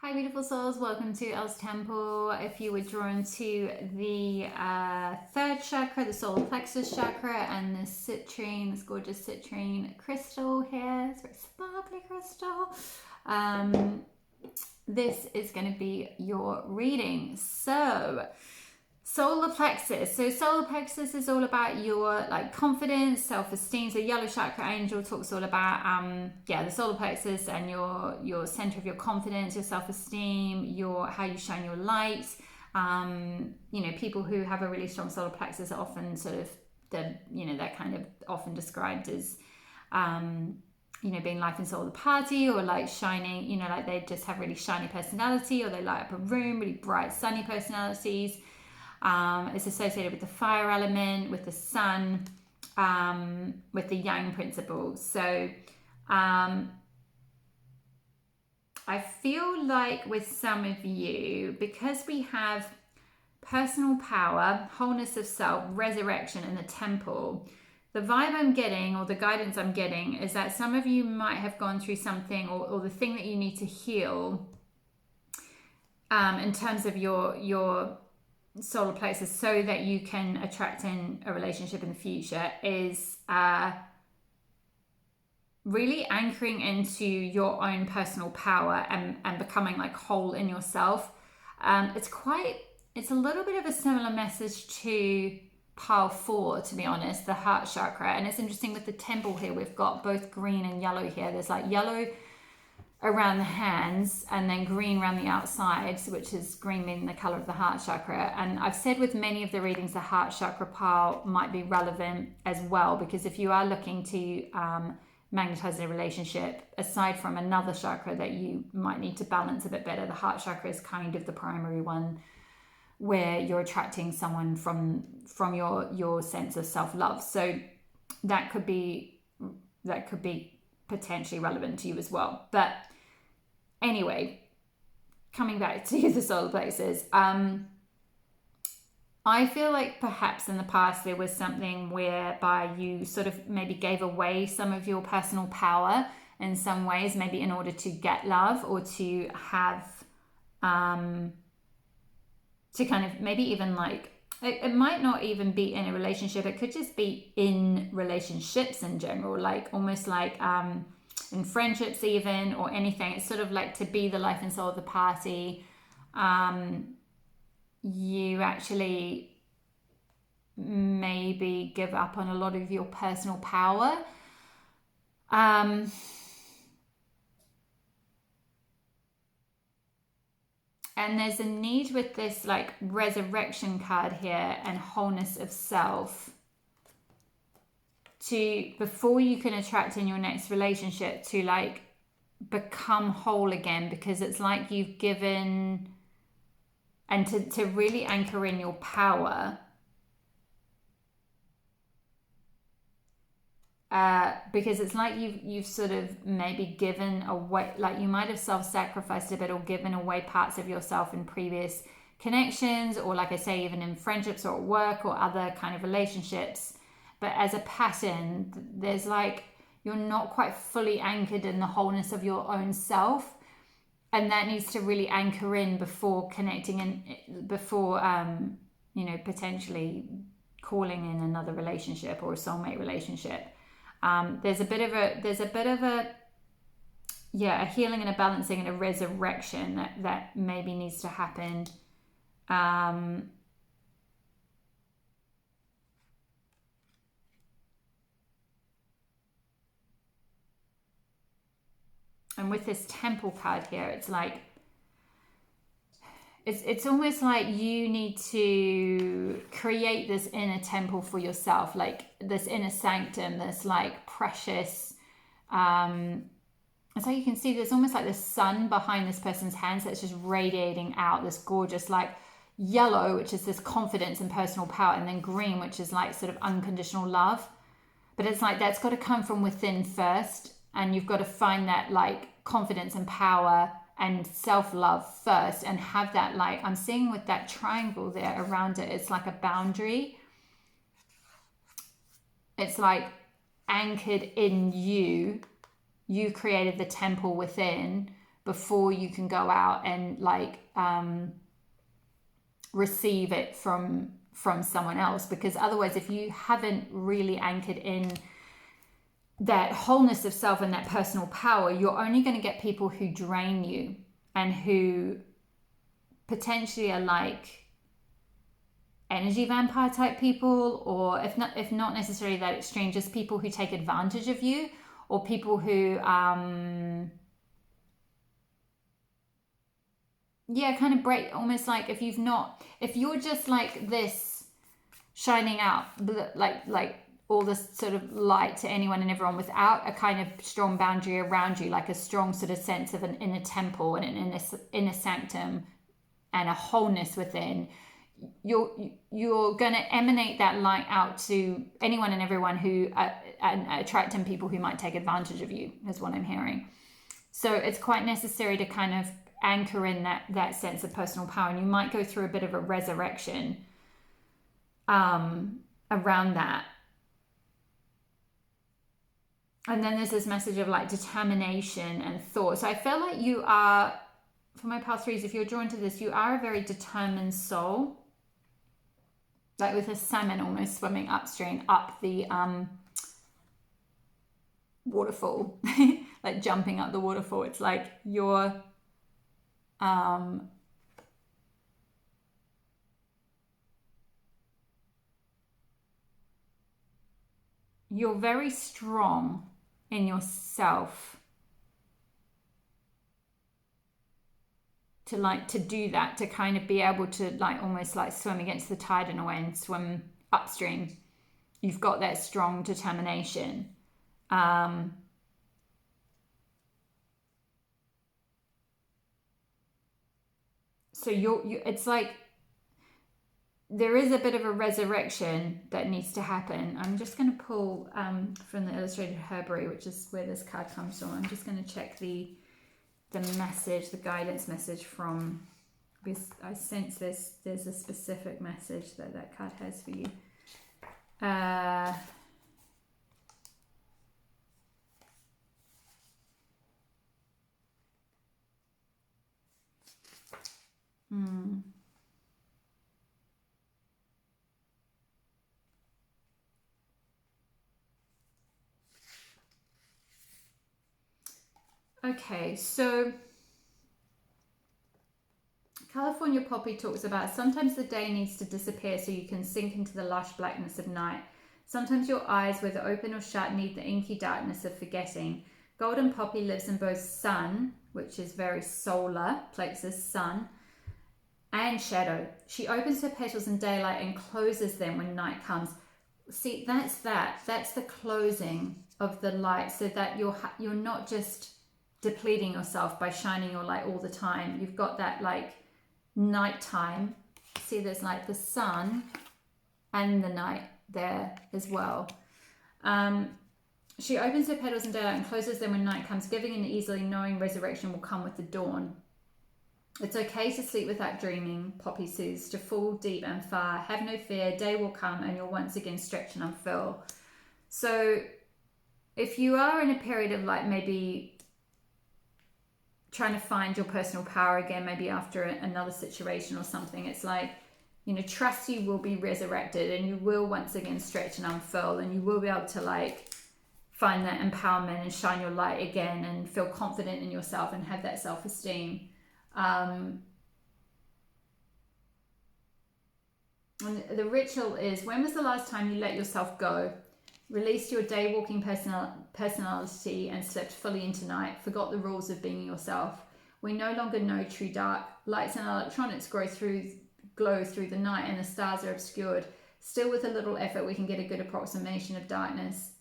Hi beautiful souls, welcome to Elle's Temple. If you were drawn to the third chakra, the solar plexus chakra, and the citrine, this gorgeous citrine crystal here, it's a very sparkly crystal. This is going to be your reading. So solar plexus. So solar plexus is all about your confidence, self-esteem. So yellow chakra angel talks all about the solar plexus and your center of your confidence, your self-esteem, your how you shine your light. People who have a really strong solar plexus are often sort of they're kind of often described as being life and soul of the party, or like shining, like they just have really shiny personality, or they light up a room, really bright sunny personalities. It's associated with the fire element, with the sun, with the yang principle. So I feel like with some of you, because we have personal power, wholeness of self, resurrection, and the temple, the vibe I'm getting, or the guidance I'm getting, is that some of you might have gone through something, or the thing that you need to heal in terms of your solar plexus, so that you can attract in a relationship in the future, is really anchoring into your own personal power and becoming like whole in yourself. It's a little bit of a similar message to pile 4, to be honest, the heart chakra. And it's interesting with the temple here, we've got both green and yellow here. There's like yellow around the hands and then green around the outside, which is green being the color of the heart chakra. And I've said with many of the readings, the heart chakra pile might be relevant as well, because if you are looking to magnetize a relationship, aside from another chakra that you might need to balance a bit better, the heart chakra is kind of the primary one, where you're attracting someone from your sense of self-love. So that could be potentially relevant to you as well. But anyway, coming back to the solar plexus, I feel like perhaps in the past there was something whereby you sort of maybe gave away some of your personal power in some ways, maybe in order to get love, or to have to kind of maybe even like it might not even be in a relationship, it could just be in relationships in general, like almost like in friendships even, or anything. It's sort of like to be the life and soul of the party. You actually maybe give up on a lot of your personal power. And there's a need with this like resurrection card here and wholeness of self, to, before you can attract in your next relationship, to like become whole again, because it's like you've given, and to really anchor in your power, because it's like you've sort of maybe given away, like you might have self-sacrificed a bit, or given away parts of yourself in previous connections, or like I say, even in friendships or at work or other kind of relationships. But as a pattern, there's like, you're not quite fully anchored in the wholeness of your own self, and that needs to really anchor in before connecting, and before potentially calling in another relationship or a soulmate relationship. There's a bit of a healing and a balancing and a resurrection that maybe needs to happen. And with this temple card here, it's like, it's almost like you need to create this inner temple for yourself, like this inner sanctum, this like precious, it's like you can see there's almost like the sun behind this person's hands that's just radiating out this gorgeous like yellow, which is this confidence and personal power, and then green, which is like sort of unconditional love. But it's like that's got to come from within first, and you've got to find that like confidence and power and self-love first, and have that, like I'm seeing with that triangle there around it, it's like a boundary. It's like anchored in you created the temple within, before you can go out and like receive it from someone else. Because otherwise, if you haven't really anchored in that wholeness of self and that personal power, you're only going to get people who drain you and who potentially are like energy vampire type people, or if not necessarily that extreme, just people who take advantage of you, or people who kind of break, almost like if you're just like this shining out like all this sort of light to anyone and everyone without a kind of strong boundary around you, like a strong sort of sense of an inner temple and an inner sanctum and a wholeness within, you're going to emanate that light out to anyone and everyone who attracting people who might take advantage of you, is what I'm hearing. So it's quite necessary to kind of anchor in that sense of personal power, and you might go through a bit of a resurrection around that. And then there's this message of like determination and thought. So I feel like you are, for my past threes, if you're drawn to this, you are a very determined soul, like with a salmon almost swimming upstream up the waterfall, like jumping up the waterfall. It's like you're very strong in yourself to do that, to kind of be able to like almost like swim against the tide in a way and swim upstream. You've got that strong determination. So it's like there is a bit of a resurrection that needs to happen. I'm just going to pull from the Illustrated Herbary, which is where this card comes from. I'm just going to check the message, the guidance message from, because I sense there's a specific message that card has for you. Okay, so California Poppy talks about sometimes the day needs to disappear so you can sink into the lush blackness of night. Sometimes your eyes, whether open or shut, need the inky darkness of forgetting. Golden Poppy lives in both sun, which is very solar, Plexus, sun, and shadow. She opens her petals in daylight and closes them when night comes. See, that's the closing of the light, so that you're not just depleting yourself by shining your light all the time. You've got that like nighttime. See, there's like the sun and the night there as well. She opens her petals in daylight and closes them when night comes, giving and easily knowing resurrection will come with the dawn. It's okay to sleep without dreaming, Poppy soothes, to fall deep and far. Have no fear, day will come and you'll once again stretch and unfurl. So if you are in a period of like maybe trying to find your personal power again, maybe after another situation or something, it's like, trust you will be resurrected and you will once again stretch and unfurl, and you will be able to like find that empowerment and shine your light again and feel confident in yourself and have that self-esteem. And the ritual is, when was the last time you let yourself go? Released your day-walking personality and slept fully into night. Forgot the rules of being yourself. We no longer know true dark. Lights and electronics glow through the night and the stars are obscured. Still, with a little effort, we can get a good approximation of darkness.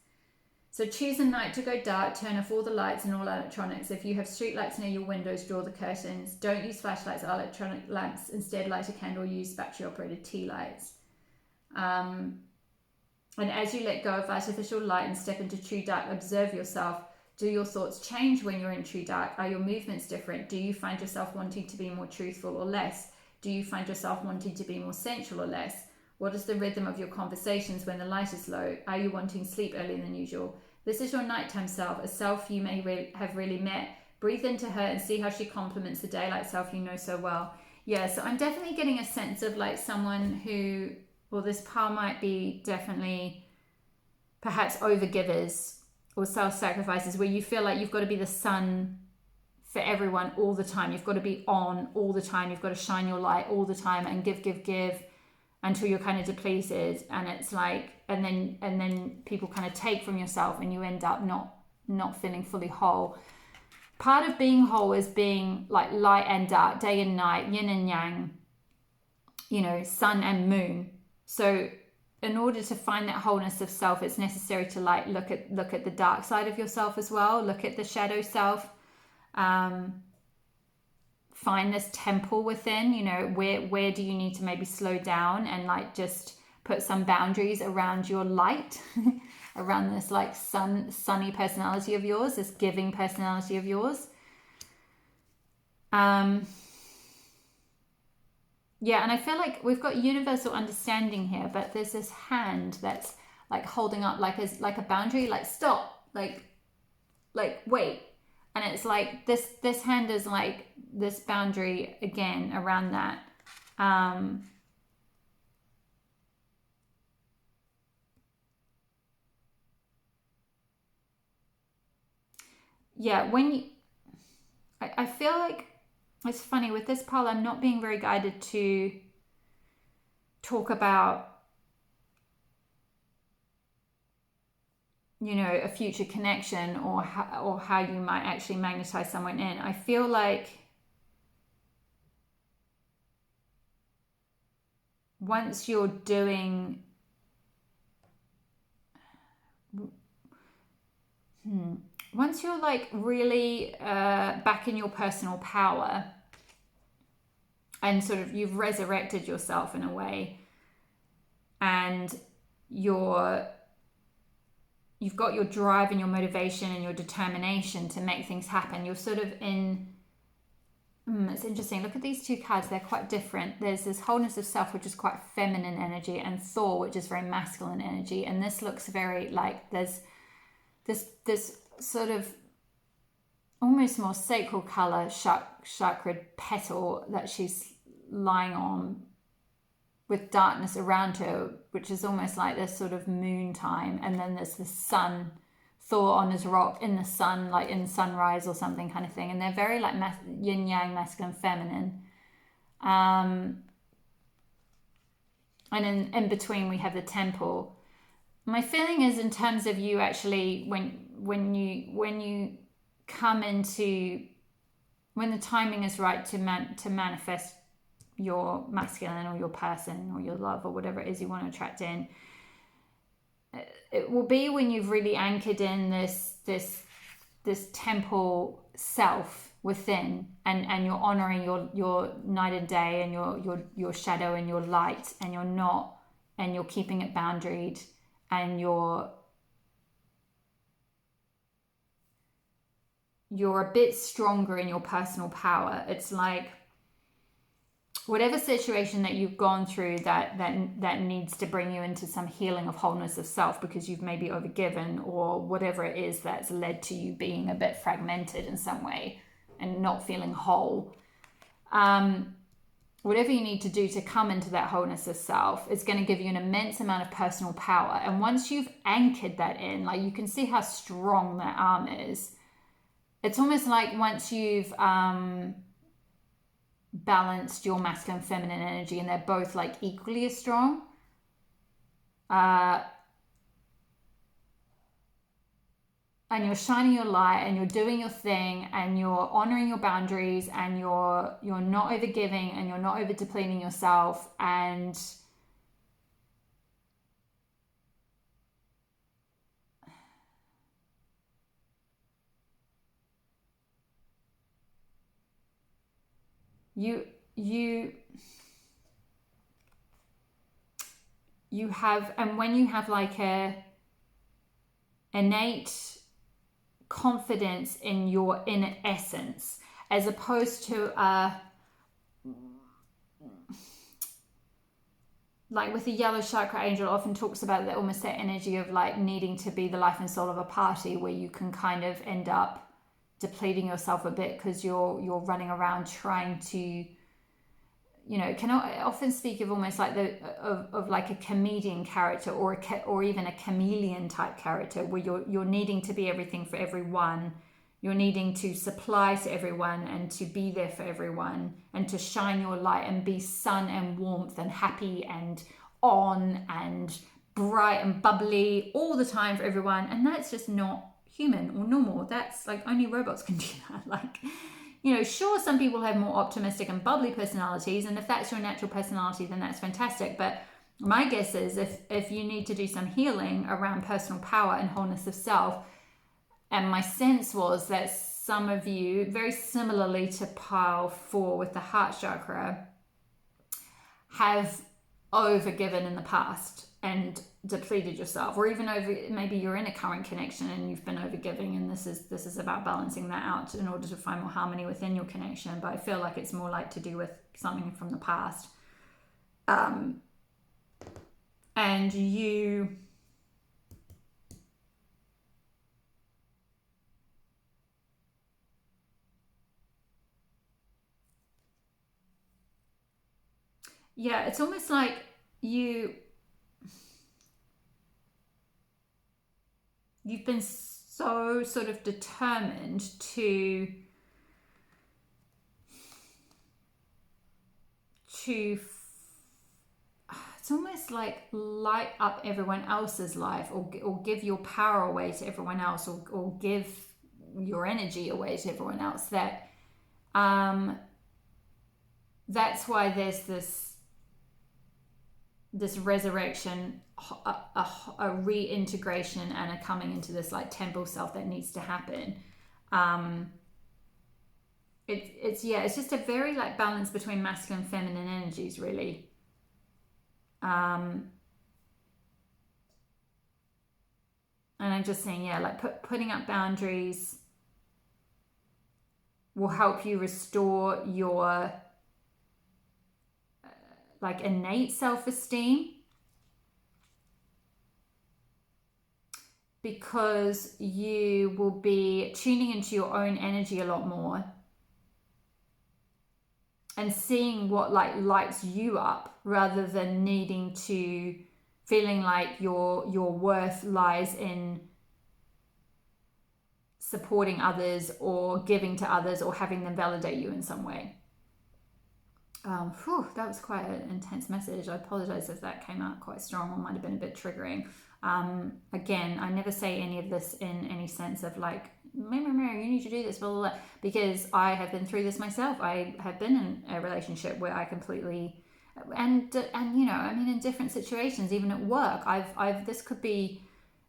So choose a night to go dark. Turn off all the lights and all electronics. If you have street lights near your windows, draw the curtains. Don't use flashlights or electronic lamps. Instead, light a candle or use battery-operated tea lights. And as you let go of artificial light and step into true dark, observe yourself. Do your thoughts change when you're in true dark? Are your movements different? Do you find yourself wanting to be more truthful or less? Do you find yourself wanting to be more sensual or less? What is the rhythm of your conversations when the light is low? Are you wanting sleep earlier than usual? This is your nighttime self, a self you may have really met, breathe into her and see how she complements the daylight self you know so well. Yeah, so I'm definitely getting a sense of like someone who, well, this power might be definitely perhaps overgivers or self-sacrifices, where you feel like you've got to be the sun for everyone all the time. You've got to be on all the time. You've got to shine your light all the time and give until you're kind of depleted. And it's like, and then people kind of take from yourself and you end up not feeling fully whole. Part of being whole is being like light and dark, day and night, yin and yang, you know, sun and moon. So in order to find that wholeness of self, it's necessary to like look at the dark side of yourself as well. Look at the shadow self. Find this temple within, you know, where do you need to maybe slow down and like just put some boundaries around your light, around this like sunny personality of yours, this giving personality of yours. Yeah, and I feel like we've got universal understanding here, but there's this hand that's like holding up like a boundary, like stop, like wait. And it's like this hand is like this boundary again around that. Yeah, I feel like it's funny with this pole, I'm not being very guided to talk about, you know, a future connection or how you might actually magnetize someone in. I feel like once you're doing once you're like really back in your personal power and sort of you've resurrected yourself in a way, and you've got your drive and your motivation and your determination to make things happen, you're sort of in it's interesting. Look at these two cards, they're quite different. There's this wholeness of self, which is quite feminine energy, and Thor, which is very masculine energy. And this looks very like there's this sort of almost more sacral color chakra petal that she's lying on with darkness around her, which is almost like this sort of moon time. And then there's the sun, Thor on his rock in the sun, like in sunrise or something kind of thing. And they're very like yin yang, masculine, feminine. And in between we have the temple. My feeling is, in terms of you actually, when you come into, when the timing is right to manifest your masculine or your person or your love or whatever it is you want to attract in, it will be when you've really anchored in this temple self within, and you're honoring your night and day and your shadow and your light, and you're keeping it boundaried, and you're a bit stronger in your personal power. It's like whatever situation that you've gone through that needs to bring you into some healing of wholeness of self, because you've maybe overgiven, or whatever it is that's led to you being a bit fragmented in some way and not feeling whole. Whatever you need to do to come into that wholeness of self is going to give you an immense amount of personal power. And once you've anchored that in, like, you can see how strong that arm is. It's almost like once you've balanced your masculine, feminine energy, and they're both like equally as strong, and you're shining your light and you're doing your thing and you're honoring your boundaries and you're not over giving and you're not over depleting yourself, and you have, and when you have like a innate confidence in your inner essence, as opposed to like with the yellow chakra angel often talks about that, almost that energy of like needing to be the life and soul of a party, where you can kind of end up depleting yourself a bit because you're running around trying to, can I often speak of almost like of like a comedian character, or even a chameleon type character, where you're needing to be everything for everyone. You're needing to supply to everyone and to be there for everyone and to shine your light and be sun and warmth and happy and on and bright and bubbly all the time for everyone. And that's just not human or normal. That's like, only robots can do that. Like, sure, some people have more optimistic and bubbly personalities, and if that's your natural personality, then that's fantastic. But my guess is if you need to do some healing around personal power and wholeness of self, and my sense was that some of you, very similarly to pile 4 with the heart chakra, have overgiven in the past and depleted yourself, or even maybe you're in a current connection and you've been overgiving, and this is about balancing that out in order to find more harmony within your connection. But I feel like it's more like to do with something from the past, and you it's almost like you've been so sort of determined to it's almost like light up everyone else's life, or give your power away to everyone else, or give your energy away to everyone else. That's why there's this resurrection, a reintegration, and a coming into this like temple self that needs to happen. It's just a very like balance between masculine and feminine energies, really. And I'm just saying, like putting up boundaries will help you restore your like innate self-esteem, because you will be tuning into your own energy a lot more and seeing what like lights you up, rather than needing to feeling like your worth lies in supporting others or giving to others or having them validate you in some way. That was quite an intense message. I apologize if that came out quite strong or might have been a bit triggering. Again, I never say any of this in any sense of like, Mary, you need to do this, blah, blah, blah, because I have been through this myself. I have been in a relationship where I completely, and in different situations, even at work, this could be,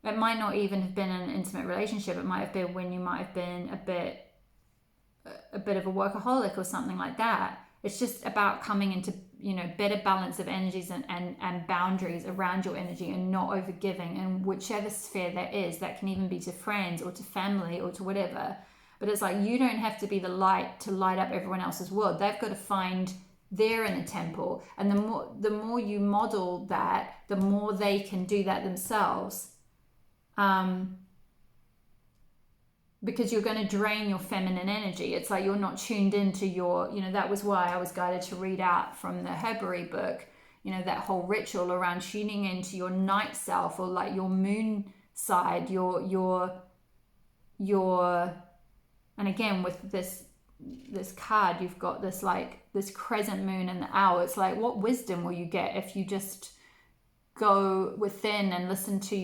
it might not even have been an intimate relationship. It might have been when you might have been a bit of a workaholic or something like that. It's just about coming into, better balance of energies and boundaries around your energy, and not overgiving, and whichever sphere that is. That can even be to friends or to family or to whatever. But it's like, you don't have to be the light to light up everyone else's world. They've got to find their inner temple. And the more you model that, the more they can do that themselves. Because you're going to drain your feminine energy. It's like you're not tuned into your, that was why I was guided to read out from the Herbery book, that whole ritual around tuning into your night self, or like your moon side, your, and again, with this card, you've got this like this crescent moon and the owl. It's like, what wisdom will you get if you just go within and listen to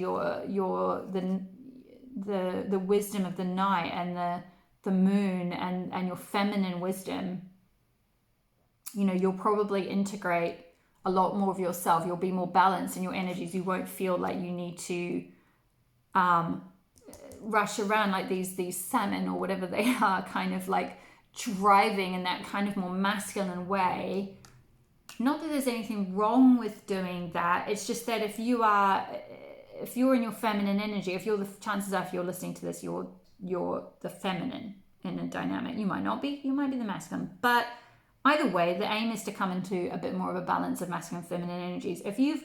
the wisdom of the night and the moon and your feminine wisdom? You'll probably integrate a lot more of yourself. You'll be more balanced in your energies. You won't feel like you need to rush around like these salmon or whatever they are, kind of like driving in that kind of more masculine way. Not that there's anything wrong with doing that. It's just that if you're in your feminine energy, chances are, if you're listening to this, you're the feminine in a dynamic. You might not be, you might be the masculine. But either way, the aim is to come into a bit more of a balance of masculine and feminine energies. If you've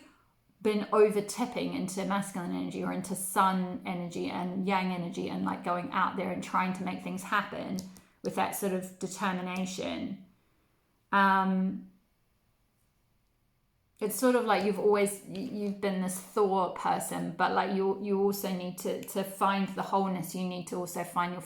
been over tipping into masculine energy or into sun energy and yang energy, and like going out there and trying to make things happen with that sort of determination. It's sort of like you've been this Thor person, but like you also need to find the wholeness. You need to also find your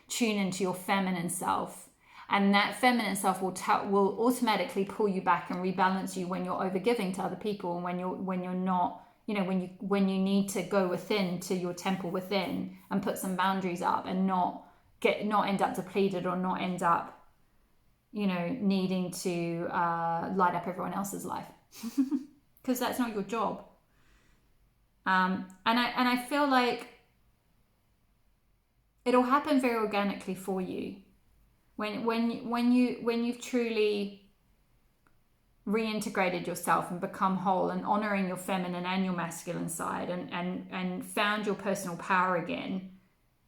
tune into your feminine self, and that feminine self will automatically pull you back and rebalance you when you're overgiving to other people, and when you're not, when you need to go within to your temple within and put some boundaries up, and not end up depleted, or not end up needing to light up everyone else's life, because that's not your job. And I feel like it'll happen very organically for you when you've truly reintegrated yourself and become whole, and honoring your feminine and your masculine side, and found your personal power again,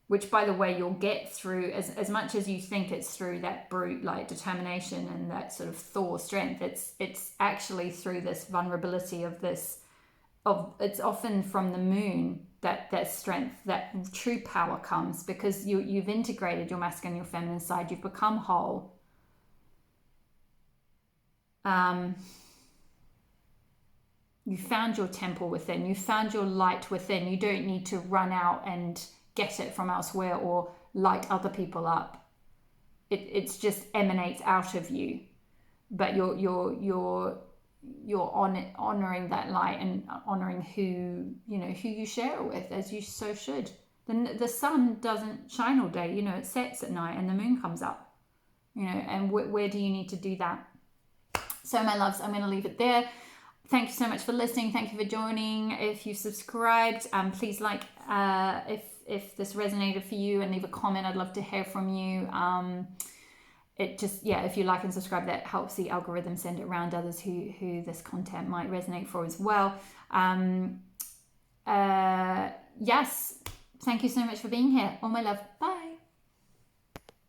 which, by the way, you'll get through, as much as you think it's through that brute like determination and that sort of Thor strength. It's actually through this vulnerability it's often from the moon that strength, that true power comes, because you've integrated your masculine and your feminine side. You've become whole. You found your temple within. You found your light within. You don't need to run out and get it from elsewhere or light other people up. It's just emanates out of you, but you're honoring that light, and honoring who you share it with, as you so should. The sun doesn't shine all day, it sets at night and the moon comes up, and where do you need to do that? So my loves, I'm going to leave it there. Thank you so much for listening. Thank you for joining. If you subscribed, please like if this resonated for you, and leave a comment. I'd love to hear from you. If you like and subscribe, that helps the algorithm send it around others who this content might resonate for as well. Yes, thank you so much for being here. All my love. Bye.